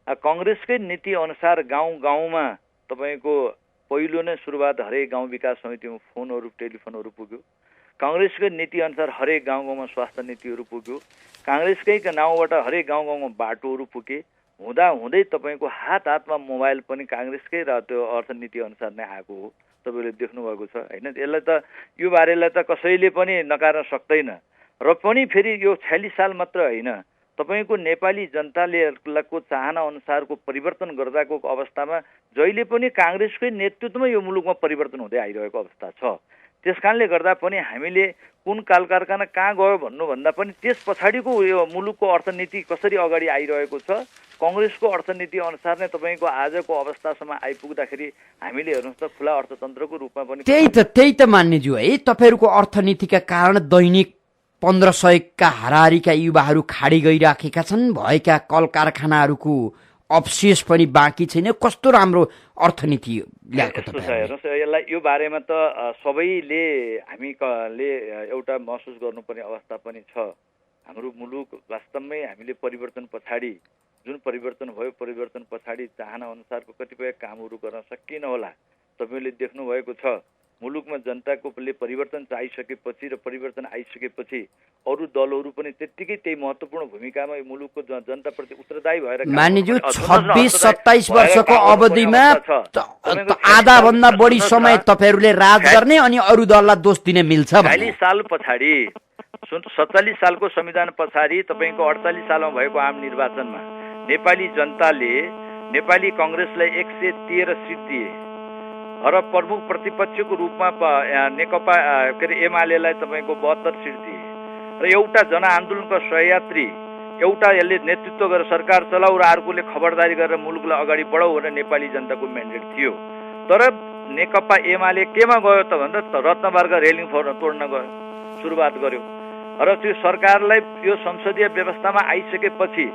कङ्ग्रेसकै नीति अनुसार गाउँ गाउँमा तपाईँको पहिलो नै सुरुवात हरेक गाउँ विकास समितिमा फोनहरू टेलिफोनहरू पुग्यो। काङ्ग्रेसकै नीति अनुसार हरेक गाउँ गाउँमा स्वास्थ्य नीतिहरू पुग्यो। काङ्ग्रेसकै नाउँबाट हरेक गाउँ गाउँमा बाटोहरू पुगे। हुँदा हुँदै तपाईँको हात हातमा मोबाइल पनि काङ्ग्रेसकै र त्यो अर्थनीति अनुसार नै आएको हो, तपाईँले देख्नुभएको छ, होइन? यसलाई त यो बारेलाई त कसैले पनि नकार्न सक्दैन। र पनि फेरि यो 46 साल मात्र होइन, तपाईँको नेपाली जनताले को चाहना अनुसारको परिवर्तन गर्दाको अवस्थामा जहिले पनि काङ्ग्रेसकै नेतृत्वमा यो मुलुकमा परिवर्तन हुँदै आइरहेको अवस्था छ। त्यस कारणले गर्दा पनि हामीले कुन काल कारखाना कहाँ गयो भन्नुभन्दा पनि त्यस पछाडिको यो मुलुकको अर्थनीति कसरी अगाडि आइरहेको छ, कङ्ग्रेसको अर्थनीति अनुसार नै तपाईँको आजको अवस्थासम्म आइपुग्दाखेरि हामीले हेर्नुहोस् त खुला अर्थतन्त्रको रूपमा पनि त्यही त मान्यज्यू है, तपाईँहरूको अर्थनीतिका कारण दैनिक 1500 का हाराहारीका युवाहरू खाडी गइराखेका छन्। भएका कल कारखानाहरूको अवशेष पनि बाँकी छैन। कस्तो राम्रो अर्थनीति ल्याएको हेर्नुहोस्, यसलाई यो बारेमा त सबैले हामीले एउटा महसुस गर्नुपर्ने अवस्था पनि छ। हाम्रो मुलुक वास्तवमै हामीले परिवर्तन पछाडि जुन परिवर्तन भयो, परिवर्तन पछाडि चाहना अनुसारको कतिपय कामहरू गर्न सकिएन होला। तपाईँले देख्नुभएको छ मुलुकमा जनताको परिवर्तन चाहिसकेपछि र परिवर्तन आइसकेपछि अरू दलहरू पनि त्यत्तिकै त्यही महत्त्वपूर्ण भूमिकामा मुलुकको जनताप्रति उत्तरदायी भएर मानिज्यू 26-27 वर्षको अवधिमा आधा भन्दा बढी समय तपाईँहरूले राज गर्ने अनि अरू दललाई दोष दिने मिल्छ। 40 साल पछाडि 47 सालको संविधान पछाडि तपाईँको 48 सालमा भएको आम निर्वाचनमा नेपाली जनताले नेपाली काङ्ग्रेसलाई 113 सिट दिए र प्रमुख प्रतिपक्षको रूपमा नेकपा के अरे एमालेलाई तपाईँको 72 सिट दिए र एउटा जनआन्दोलनको सहयात्री एउटा यसले नेतृत्व गरेर सरकार चलाऊ र अर्कोले खबरदारी गरेर मुलुकलाई अगाडि बढाऊ भनेर नेपाली जनताको म्यान्डेट थियो। तर नेकपा एमाले केमा गयो त भन्दा रत्नमार्ग रेलिङ तोड्न गयो, सुरुवात गर्यो। र त्यो सरकारलाई यो संसदीय व्यवस्थामा आइसकेपछि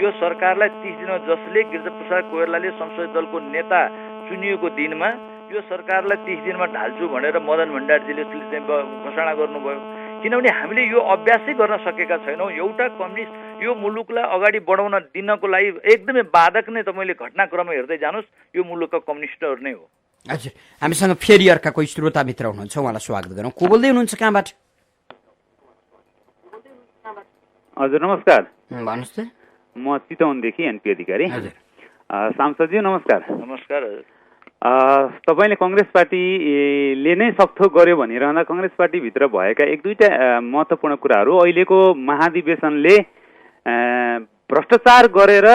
यो सरकारलाई 30 दिनमा जसले गिरिजाप्रसाद कोइरालाले संसदीय दलको नेता चुनिएको दिनमा यो सरकारलाई 30 दिनमा ढाल्छु भनेर मदन भण्डारीजीले चाहिँ घोषणा गर्नुभयो। किनभने हामीले यो अभ्यासै गर्न सकेका छैनौँ। एउटा कम्युनिस्ट यो मुलुकलाई अगाडि बढाउन दिनको लागि एकदमै बाधक नै तपाईँले घटनाक्रम हेर्दै जानुहोस्, यो मुलुकका कम्युनिस्टहरू नै हो। हजुर, हामीसँग फेरि अर्का कोही श्रोता मित्र हुनुहुन्छ, उहाँलाई स्वागत गरौँ। को बोल्दै हुनुहुन्छ, कहाँबाट? हजुर नमस्कार। भन्नुहोस् त। म चितवनदेखि एनपी अधिकारी। हजुर सांसदज्यू नमस्कार। नमस्कार। तपाईँले कङ्ग्रेस पार्टीले नै सक्थो गर्यो भनिरहँदा कङ्ग्रेस पार्टीभित्र भएका एक दुईटा महत्त्वपूर्ण कुराहरू अहिलेको महाधिवेशनले भ्रष्टाचार गरेर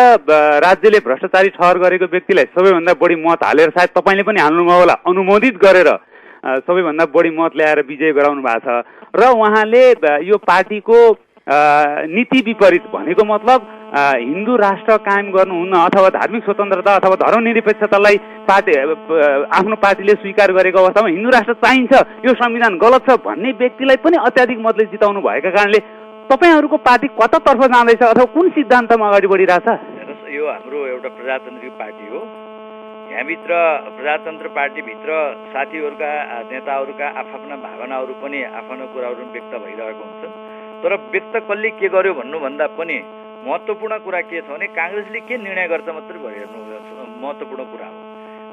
राज्यले भ्रष्टाचारी ठहर गरेको व्यक्तिलाई सबैभन्दा बढी मत हालेर, सायद तपाईँले पनि हाल्नुभयो होला, अनुमोदित गरेर सबैभन्दा बढी मत ल्याएर विजय गराउनु भएको छ। र उहाँले यो पार्टीको नीति विपरीत भनेको मतलब हिन्दू राष्ट्र कायम गर्नुहुन्न अथवा धार्मिक स्वतन्त्रता अथवा धर्मनिरपेक्षतालाई आफ्नो पार्टीले स्वीकार गरेको अवस्थामा हिन्दू राष्ट्र चाहिन्छ, यो संविधान गलत छ भन्ने व्यक्तिलाई पनि अत्याधिक मतले जिताउनु भएका कारणले तपाईँहरूको पार्टी कतातर्फ जाँदैछ अथवा कुन सिद्धान्तमा अगाडि बढिरहेछ? हेर्नुहोस्, यो हाम्रो एउटा प्रजातान्त्रिक पार्टी हो। यहाँभित्र प्रजातन्त्र पार्टीभित्र साथीहरूका नेताहरूका आफ्ना भावनाहरू पनि आफ्ना कुराहरू व्यक्त भइरहेको हुन्छन्। तर व्यक्त कसले के गर्यो भन्नुभन्दा पनि महत्त्वपूर्ण कुरा के छ भने काङ्ग्रेसले के निर्णय गर्छ मात्रै हेर्नु महत्त्वपूर्ण कुरा हो।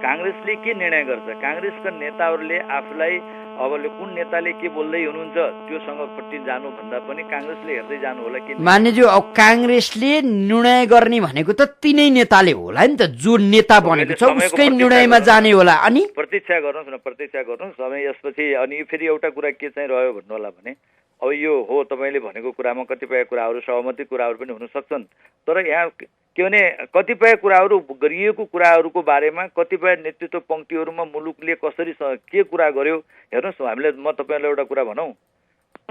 काङ्ग्रेसले के निर्णय गर्छ, काङ्ग्रेसका नेताहरूले आफूलाई अब कुन नेताले के बोल्दै हुनुहुन्छ त्योसँगपट्टि जानुभन्दा पनि काङ्ग्रेसले हेर्दै जानु होला। कि मान्यज्यू, अब काङ्ग्रेसले निर्णय गर्ने भनेको त तिनै नेताले होला नि त, जो नेता बनेको छ उसकै निर्णयमा जाने होला। अनि प्रतीक्षा गर्नुहोस् न, प्रतीक्षा गर्नुहोस्। समय यसपछि अनि फेरि एउटा कुरा के चाहिँ रह्यो भन्नु होला भने अब यो हो तपाईँले भनेको कुरामा कतिपय कुराहरू सहमति कुराहरू पनि हुन सक्छन्। तर यहाँ के भने कतिपय कुराहरू गरिएको कुराहरूको बारेमा कतिपय नेतृत्व पङ्क्तिहरूमा मुलुकले कसरी के कुरा गर्यो हेर्नुहोस्। हामीले म तपाईँलाई एउटा कुरा भनौँ,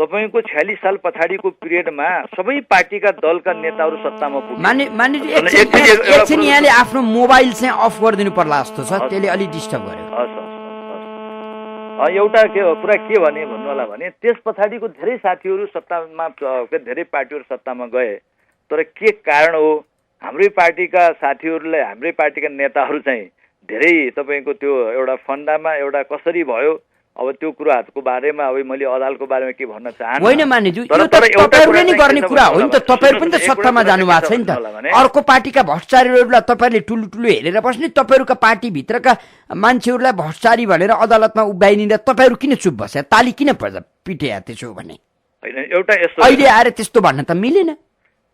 तपाईँको 46 साल पछाडिको पिरियडमा सबै पार्टीका दलका नेताहरू सत्तामा पुगे। एकछिन यहाँले आफ्नो मोबाइल चाहिँ अफ गरिदिनु पर्ला जस्तो छ, त्यसले अलि डिस्टर्ब गर्यो। एउटा कुरा के भने भन्नु होला भने त्यस पछाडिको धेरै साथीहरू सत्तामा, धेरै पार्टीहरू सत्तामा गए। तर के कारण हो, हाम्रै पार्टीका साथीहरूलाई, हाम्रै पार्टीका नेताहरू चाहिँ धेरै तपाईँको त्यो एउटा फन्दामा एउटा कसरी भयो अब त्यो कुराहरूको बारेमा अब मैले अदालतको बारेमा के भन्न चाहन्छु। होइन मानिज्यू, यो त तपाईँहरूले नै गर्ने कुरा हो नि त, तपाईँहरू पनि त सत्तामा जानु भएको छ नि त। अर्को पार्टीका भ्रष्टाचारीहरूलाई तपाईँहरूले ठुलो ठुलो हेरेर बस्ने, तपाईँहरूका पार्टीभित्रका मान्छेहरूलाई भ्रष्टाचारी भनेर अदालतमा उभ्याइदिँदा तपाईँहरू किन चुप बस्या, ताली किन पिट्या त्यसो भने? होइन, एउटा यस्तो अहिले आएर त्यस्तो भन्न त मिलेन।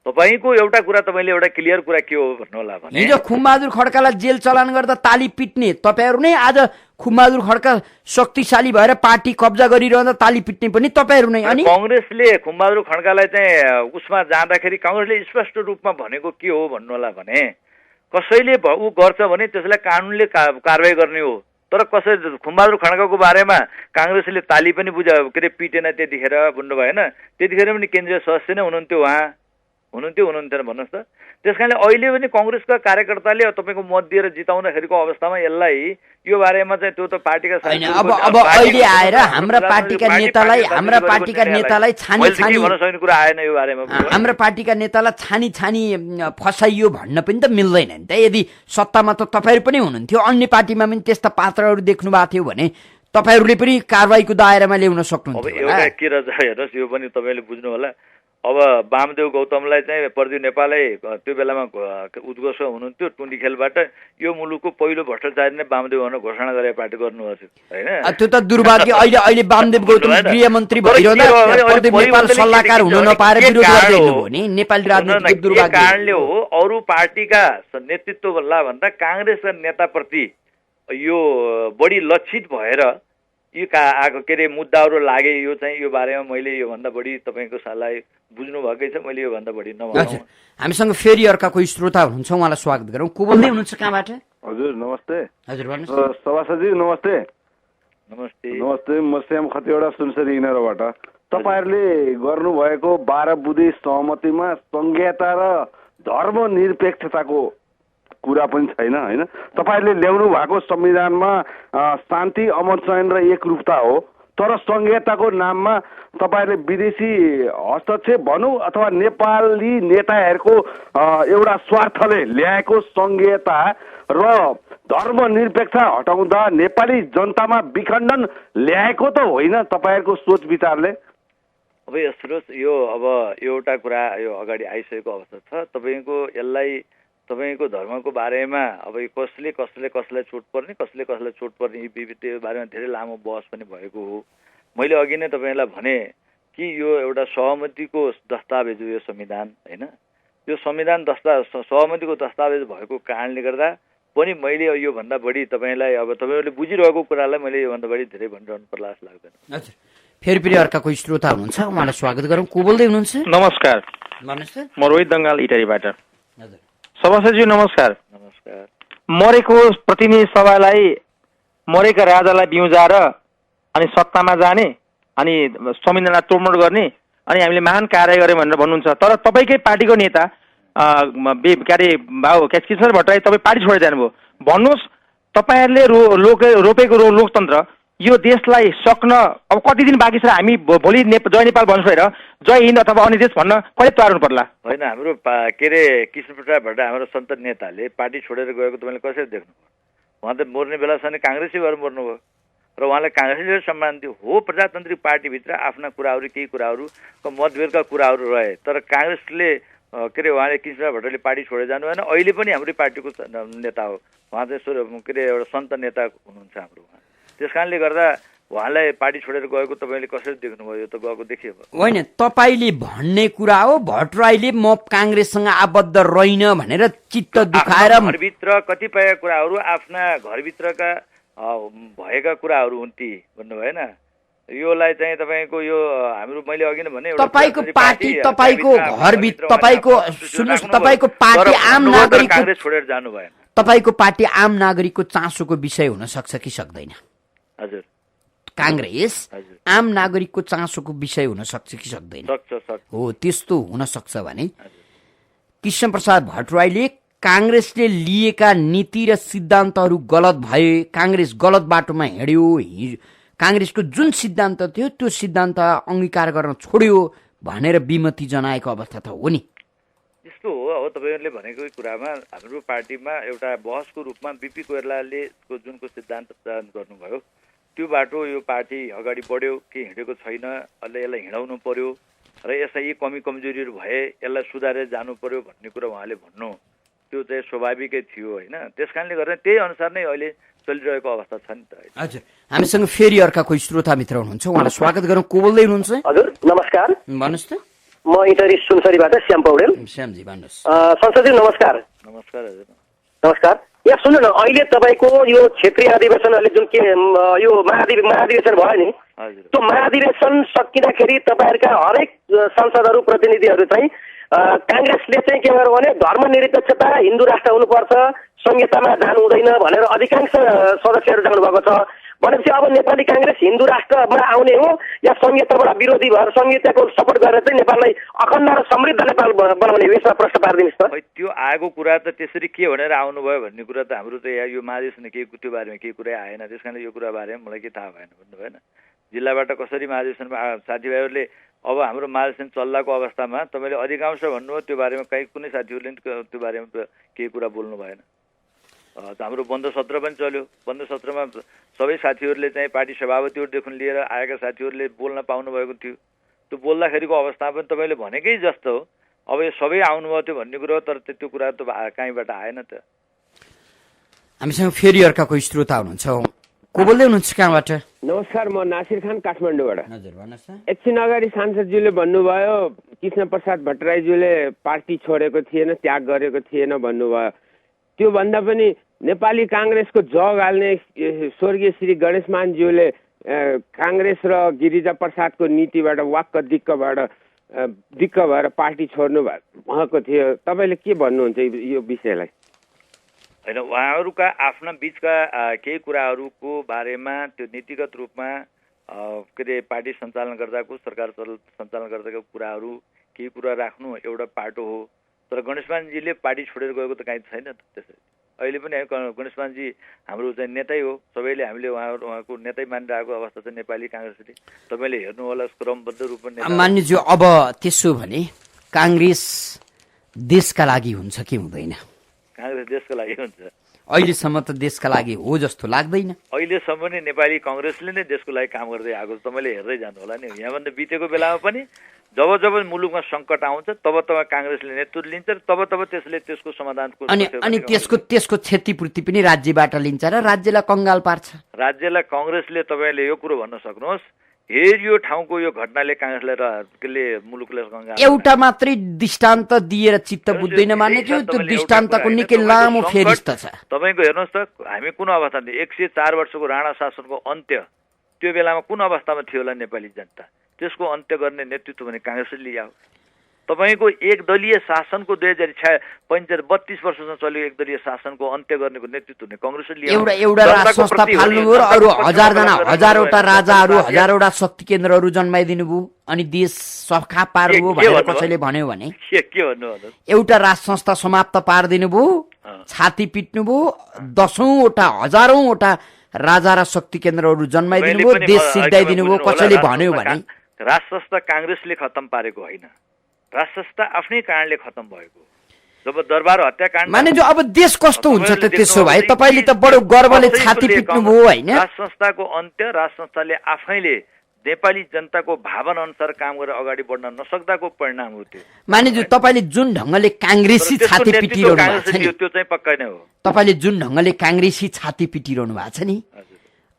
तपाईँको एउटा कुरा तपाईँले एउटा क्लियर कुरा के हो भन्नु होला भने हिजो खुमबहादुर खड्कालाई जेल चलान गर्दा ताली पिट्ने तपाईँहरू नै आज खुमबहादुर खड्का शक्तिशाली भएर पार्टी कब्जा गरिरहँदा ताली पिट्ने पनि तपाईँहरू नै। अनि काङ्ग्रेसले खुमबहादुर खड्कालाई चाहिँ उसमा जाँदाखेरि काङ्ग्रेसले स्पष्ट रूपमा भनेको के हो भन्नु होला भने कसैले ऊ गर्छ भने त्यसलाई कानुनले कारवाही गर्ने हो। तर कसै खुमबहादुर खड्काको बारेमा काङ्ग्रेसले ताली पनि के अरे पिटेन त्यतिखेर भन्नु भएन। त्यतिखेर पनि केन्द्रीय सदस्य नै हुनुहुन्थ्यो, उहाँ हुनुहुन्थेन भन्नुहोस् त। त्यस कारणले अहिले पनि कङ्ग्रेसका कार्यकर्ताले तपाईँको मत दिएर जिताउँदाखेरिको अवस्थामा यसलाई यो बारेमा चाहिँ त्यो त पार्टीका अब अहिले आएर हाम्रा पार्टीका नेतालाई छानी कुरा आएन यो बारेमा। हाम्रा पार्टीका नेतालाई छानी फसाइयो भन्न पनि त मिल्दैन नि त। यदि सत्तामा त तपाईँहरू पनि हुनुहुन्थ्यो, अन्य पार्टीमा पनि त्यस्ता पात्रहरू देख्नु भएको थियो भने तपाईँहरूले पनि कारवाहीको दायरामा ल्याउन सक्नुहुन्थ्यो। एउटा के रहेछ हेर्नुहोस्, यो पनि तपाईँले बुझ्नु होला। अब वामदेव गौतमलाई चाहिँ प्रदीप नेपालै त्यो बेलामा उद्घोष हुनुहुन्थ्यो टुन्डी खेलबाट, यो मुलुकको पहिलो भ्रष्टाचारी नै वामदेव भनेर घोषणा गरे पार्टी गर्नुभएको थियो होइन। त्यो त दुर्भाग्य। अहिले वामदेव गौतम गृहमन्त्री भइरहँदा प्रदीप नेपाल सल्लाहकार हुन नपाएर विरोध गर्दै हिँड्नु नि, नेपाली राजनीतिक दुर्भाग्य कारणले हो। अरू पार्टीका नेतृत्व बल्ला भन्दा काङ्ग्रेसका नेताप्रति यो बढी लक्षित भएर यो आएको के अरे मुद्दाहरू लागे। यो चाहिँ यो बारेमा मैले योभन्दा बढी तपाईँको सल्लाह बुझ्नु भएकै छ, मैले योभन्दा बढी नभनौँ। हामीसँग फेरि अर्का कोही श्रोता हुनुहुन्छ, उहाँलाई स्वागत गरौँ। को बोल्दै हुनुहुन्छ, कहाँबाट? हजुर नमस्ते। हजुर भन्नुहोस्। सभासदजी नमस्ते। नमस्ते। म श्याम खतिवडा सुनसरी इनरबाट। तपाईँहरूले गर्नुभएको 12 बुँदे सहमतिमा संघीयता र धर्मनिरपेक्षताको कुरा पनि छैन होइन। तपाईँहरूले ल्याउनु भएको संविधानमा शान्ति, अमर चयन र एकरूपता हो। तर संघीयताको नाममा तपाईँहरूले विदेशी हस्तक्षेप भनौँ अथवा नेपाली नेताहरूको एउटा स्वार्थले ल्याएको संघीयता र धर्मनिरपेक्ष हटाउँदा नेपाली जनतामा विखण्डन ल्याएको त होइन तपाईँहरूको सोच विचारले? अब यस्तो यो अब एउटा कुरा यो अगाडि आइसकेको अवस्था छ। तपाईँको धर्मको बारेमा अब कसलाई चोट पर्ने कसलाई चोट पर्ने त्यो बारेमा धेरै लामो बहस पनि भएको हो। मैले अघि नै तपाईँलाई भने कि यो एउटा सहमतिको दस्तावेज हो यो संविधान होइन। यो संविधान सहमतिको दस्तावेज भएको कारणले गर्दा पनि मैले योभन्दा बढी तपाईँलाई अब तपाईँहरूले बुझिरहेको कुरालाई मैले योभन्दा बढी धेरै भनिरहनु पर्ला जस्तो लाग्दैन। हजुर, फेरि पनि अर्का कोही श्रोता हुनुहुन्छ, उहाँलाई स्वागत गरौँ। को बोल्दै हुनुहुन्छ? नमस्कार, भन्नुहोस् त। म रोहित दङ्गाल इटरीबाट। हजुर, सभासदज्यू नमस्कार। नमस्कार। मरेको प्रतिनिधि सभालाई मरेका राजालाई बिउजाएर अनि सत्तामा जाने अनि संविधानलाई तोडमोड गर्ने अनि हामीले महान कार्य गऱ्यौँ भनेर भन्नुहुन्छ। तर तपाईँकै पार्टीको नेता कृष्ण भट्टराई तपाईँ पार्टी छोडेर जानुभयो। भन्नुहोस्, तपाईँहरूले रोपेको लोकतन्त्र यो देशलाई सक्न अब कति दिन बाँकी छ? हामी भोलि जय नेपाल भन्नु छोडेर जय हिन्द अथवा अन्य देश भन्न कहिले तयार हुनु पर्ला? होइन, हाम्रो कृष्णप्रसाद भट्टराई हाम्रो सन्तत नेताले पार्टी छोडेर गएको तपाईँले कसरी देख्नुभयो? उहाँ त मर्ने बेलासम्म काङ्ग्रेसै भएर मर्नुभयो र उहाँलाई काङ्ग्रेसले सम्मान दियो। हो, प्रजातान्त्रिक पार्टीभित्र आफ्ना कुराहरू केही कुराहरूको मतभेदका कुराहरू रहे, तर काङ्ग्रेसले उहाँले कृष्णप्रसाद भट्टराईले पार्टी छोडेर जानु भएन। अहिले पनि हाम्रै पार्टीको नेता हो उहाँ चाहिँ एउटा सन्त नेता हुनुहुन्छ हाम्रो उहाँ। त्यस कारणले गर्दा उहाँलाई पार्टी छोडेर गएको तपाईँले कसरी देख्नुभयो? यो त गएको देखियो होइन। तपाईँले भन्ने कुरा हो भट्टराईले म काङ्ग्रेससँग आबद्ध रहेन भनेर चित्त दुखाएर घरभित्र कतिपय कुराहरू आफ्ना घरभित्रका भएका कुराहरू हुन् ती भन्नु भएन। योलाई चाहिँ तपाईँको यो हाम्रो मैले अघि नै भने तपाईँको पार्टी तपाईँको घरभित्र तपाईँको सुन्नुहोस्, तपाईँको पार्टी आम नागरिक काङ्ग्रेस छोडेर जानु भएन। तपाईँको पार्टी आम नागरिकको चासोको विषय हुन सक्छ कि सक्दैन? हजुर, काङ्ग्रेस आम नागरिकको चासोको विषय हुन सक्छ कि सक्दैन? हो, त्यस्तो हुन सक्छ भने कृष्णप्रसाद भट्टराईले काङ्ग्रेसले लिएका नीति र सिद्धान्तहरू गलत भए, काङ्ग्रेस गलत बाटोमा हिँड्यो, काङ्ग्रेसको जुन सिद्धान्त थियो त्यो सिद्धान्त अङ्गीकार गर्न छोड्यो भनेर विमति जनाएको अवस्था त हो नि। यस्तो हो। अब तपाईँहरूले भनेको कुरामा हाम्रो पार्टीमा एउटा बहसको रूपमा बिपी कोइरालाले जुनको सिद्धान्त प्रदान गर्नुभयो त्यो बाटो यो पार्टी अगाडि बढ्यो कि हिँडेको छैन, यसलाई हिँडाउनु पर्यो र यसलाई यी कमी कमजोरीहरू भए यसलाई सुधारेर जानु पर्यो भन्ने कुरा उहाँले भन्नु त्यो चाहिँ स्वाभाविकै थियो होइन। त्यस कारणले गर्दा त्यही अनुसार नै अहिले चलिरहेको अवस्था छ नि त। हजुर, हामीसँग फेरि अर्का कोही श्रोता मित्र हुनुहुन्छ, उहाँलाई स्वागत गरौँ। को बोल्दै हुनुहुन्छ? हजुर नमस्कार, भन्नुहोस् त। म इटरी सुनसरीबाट श्याम पौडेल। श्यामजी भन्नुहोस्। संसदीय नमस्कार। नमस्कार हजुर। नमस्कार। यहाँ सुन्नु न, अहिले तपाईँको यो क्षेत्रीय अधिवेशनहरूले जुन के यो महाधिवेशन भयो नि, त्यो महाधिवेशन सकिँदाखेरि तपाईँहरूका हरेक सांसदहरू प्रतिनिधिहरू चाहिँ काङ्ग्रेसले चाहिँ के गर्यो भने धर्मनिरपेक्षता हिन्दू राष्ट्र हुनुपर्छ, संहितामा जानु हुँदैन भनेर अधिकांश सदस्यहरू जानुभएको छ। भनेपछि अब नेपाली काङ्ग्रेस हिन्दू राष्ट्रमा आउने हो या संहिताबाट विरोधी भएर संहिताको सपोर्ट गरेर चाहिँ नेपाललाई अखण्ड र समृद्ध नेपाल बनाउने यसमा प्रश्न पारिदिनुहोस् त। त्यो आएको कुरा त त्यसरी के भनेर आउनुभयो भन्ने कुरा त हाम्रो त यो महाधिवेशन केही त्यो बारेमा केही कुरा आएन। त्यस कारण यो कुरा बारेमा मलाई के थाहा भएन भन्नु भएन। जिल्लाबाट कसरी महाधिवेशनमा साथीभाइहरूले अब हाम्रो महाधिवेशन चल्लाको अवस्थामा तपाईँले अधिकांश भन्नुभयो त्यो बारेमा कुनै साथीहरूले त्यो बारेमा केही कुरा बोल्नु भएन। हाम्रो बन्द सत्र पनि चल्यो। बन्द सत्रमा सबै साथीहरूले चाहिँ पार्टी सभापतिहरूदेखि लिएर आएका साथीहरूले बोल्न पाउनु भएको थियो। त्यो बोल्दाखेरिको अवस्था पनि तपाईँले भनेकै जस्तो हो। अब यो सबै आउनुभयो त्यो भन्ने कुरो, तर त्यो कुरा त कहीँबाट आएन त। हामीसँग फेरि अर्का कोही श्रोता हुनुहुन्छ, को बोल्दै हुनुहुन्छ कहाँबाट? नमस्कार, म नासिर खान काठमाडौँबाट। हजुर भन्नुहोस् न। एकछिन अगाडि सांसदज्यूले भन्नुभयो कृष्णप्रसाद भट्टराईज्यूले पार्टी छोडेको थिएन, त्याग गरेको थिएन भन्नुभयो। त्यो भन्दा पनि नेपाली काङ्ग्रेसको जग हाल्ने स्वर्गीय श्री गणेशमानज्यूले काङ्ग्रेस र गिरिजा प्रसादको नीतिबाट वाक्क दिक्क भएर पार्टी छोड्नु भएको थियो। तपाईँले के भन्नुहुन्छ यो विषयलाई? होइन, उहाँहरूका आफ्ना बिचका केही कुराहरूको बारेमा त्यो नीतिगत रूपमा के अरे पार्टी सञ्चालन गर्दाको सरकार सञ्चालन गर्दाको कुराहरू केही कुरा राख्नु एउटा पाटो हो। तर गणेशमानजीले पार्टी छोडेर गएको त काहीँ छैन त। त्यसरी अहिले पनि गणेशमानजी हाम्रो चाहिँ नेतै हो। सबैले हामीले उहाँको नेतै मानिरहेको अवस्था छ नेपाली काङ्ग्रेसले। तपाईँले हेर्नु होला क्रमबद्ध रूपमा। मान्यज्यू, अब त्यसो भने काङ्ग्रेस देशका लागि हुन्छ कि हुँदैन? काङ्ग्रेस देशको लागि हुन्छ। अहिलेसम्म त देशका लागि हो जस्तो लाग्दैन। अहिलेसम्म नै नेपाली कांग्रेसले नै देशको लागि काम गर्दै आएको तपाईँले हेर्दै जानु होला नि। यहाँभन्दा बितेको बेलामा पनि जब जब मुलुकमा सङ्कट आउँछ तब तब कांग्रेसले नेतृत्व लिन्छ र तब तब त्यसले त्यसको समाधानको अनि त्यसको क्षतिपूर्ति पनि राज्यबाट लिन्छ र राज्यलाई कंगाल पार्छ। राज्यलाई कांग्रेसले तपाईँले यो कुरो भन्न सक्नुहोस्, यो ठाउँको यो घटनाले कांग्रेसले मुलुकलाई कंगाल। एउटा मात्रै दृष्टान्त दिएर चित्त बुझ्दैन मान्ने थियो, त्यो दृष्टान्तको निकै लामो फेरिस्त छ। तपाईँको हेर्नुहोस् त, हामी कुन अवस्थामा 104 वर्षको राणा शासनको अन्त्य त्यो बेलामा कुन अवस्थामा थियो होला नेपाली जनता? त्यसको अन्त्य गर्ने नेतृत्व भने कांग्रेसले लियो। तपाईको एकदलीय शासनको 32 वर्षसम्म चलेको एकदलीय शासनको अन्त्य गर्नेको नेतृत्व हुने कांग्रेसले लियो। एउटा राज संस्था फाल्नुभयो र अरु हजारवटा राजाहरू, हजारवटा शक्ति केन्द्रहरू जन्माइदिनु भयो अनि देश सखा पार्नुभयो भनेर कसैले भन्यो भने के भन्नु होला? एउटा राज संस्था समाप्त पार्दिनु भयो, छाती पिट्नु भयो, दशौंवटा हजारौंवटा राजा र शक्ति केन्द्रहरू जन्माइदिनु भयो, देश सिद्धाइदिनु भयो कसैले भन्यो भने। राज संस्था कांग्रेसले खत्तम पारेको होइन, राज संस्था आफ्नै कारणले खत्तम भएको। जब दरबार हत्याकाण्ड माने जो अब देश कस्तो हुन्छ त त्यसो भए? तपाईले त बडो गर्वले छाती पिट्नु भयो हैन? राज संस्थाको अन्त्य राज संस्थाले आफैले नेपाली जनताको भावना अनुसार काम गरेर अगाडि बढ्न नसक्दाको परिणाम हो त्यो। माने जो तपाईले जुन ढंगले कांग्रेसी छाती पिटिरहनु भएको छ नि, त्यो चाहिँ पक्का नै हो। तपाईले जुन ढंगले कांग्रेसी छाती पिटिरहनु भएको छ नि,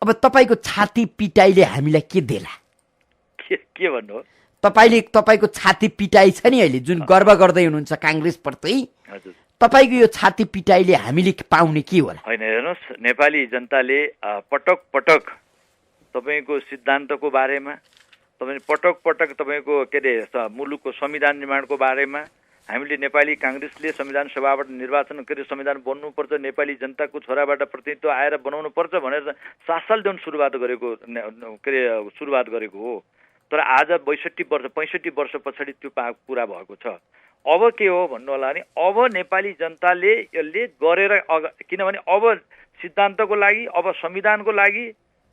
अब तपाईको छाती पिटाइले हामीलाई के देला? के भन्नु हो? तपाईको छाती पिटाइ छ नि अहिले जुन गर्व गर्दै हुनुहुन्छ कांग्रेस प्रति, तपाईको यो छाती पिटाइले हामीले पाउने के होला? हैन, हेर्नुस्, नेपाली जनताले पटक पटक तपाईको सिद्धान्तको बारेमा, तपाईले पटक पटक तपाईको के रे मुलुकको संविधान निर्माणको बारेमा, हामीले नेपाली कांग्रेसले संविधान सभाबाट निर्वाचन गरी संविधान बन्नुपर्छ, नेपाली जनताको छोराबाट प्रतिनिधित्व आएर बनाउनु पर्छ भनेर 7 सालदेखि सुरुवात गरेको हो। तर आज 65 वर्ष पछाडि त्यो पुरा भएको छ। अब के हो भन्नु होला नि, अब नेपाली जनताले यसले गरेर, किनभने अब सिद्धान्तको लागि, अब संविधानको लागि,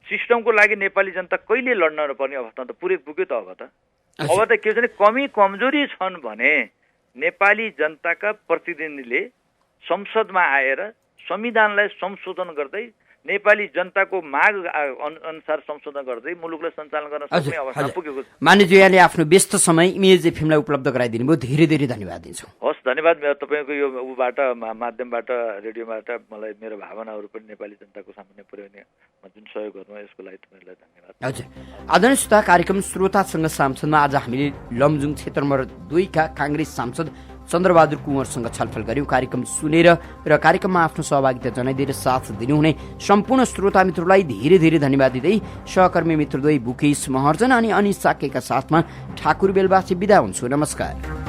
सिस्टमको लागि नेपाली जनता कहिले लड्न नपर्ने अवस्था त पुरै पुग्यो त। अब त के छ भने कमी कमजोरी छन् भने नेपाली जनताका प्रतिनिधिले संसदमा आएर संविधानलाई संशोधन गर्दै नेपाली जनताको माग अनुसार संशोधन गर्दै मुलुकलाई सञ्चालन गर्न सक्ने अवस्था पुगेको छ। मानिज्यू यहाँले आफ्नो व्यस्त समय इमेज एफएमलाई उपलब्ध गराइदिनु भयो, धेरै धेरै धन्यवाद दिन्छु। हस्, धन्यवाद। तपाईको यो उबाट माध्यमबाट, रेडियोबाट मलाई मेरो भावनाहरू पनि नेपाली जनताको सामुन्ने पुर्याउने जुन सहयोग गर्नु यसको लागि तपाईलाई धन्यवाद। हजुर, आदरणीय श्रोता, कार्यक्रम श्रोतासँग सांसदमा आज हामीले लमजुङ क्षेत्र नम्बर 2 का कांग्रेस सांसद चन्द्रबहादुर कुँवरसँग छलफल गर्यौं। कार्यक्रम सुनेर र कार्यक्रममा आफ्नो सहभागिता जनाइदिएर साथ दिनुहुने सम्पूर्ण श्रोता मित्रलाई धेरै धेरै धन्यवाद दिँदै सहकर्मी मित्रद्वय बुकेश महर्जन अनि अनिश साकेका साथमा ठाकुर बेलबासी बिदा हुन्छु। नमस्कार।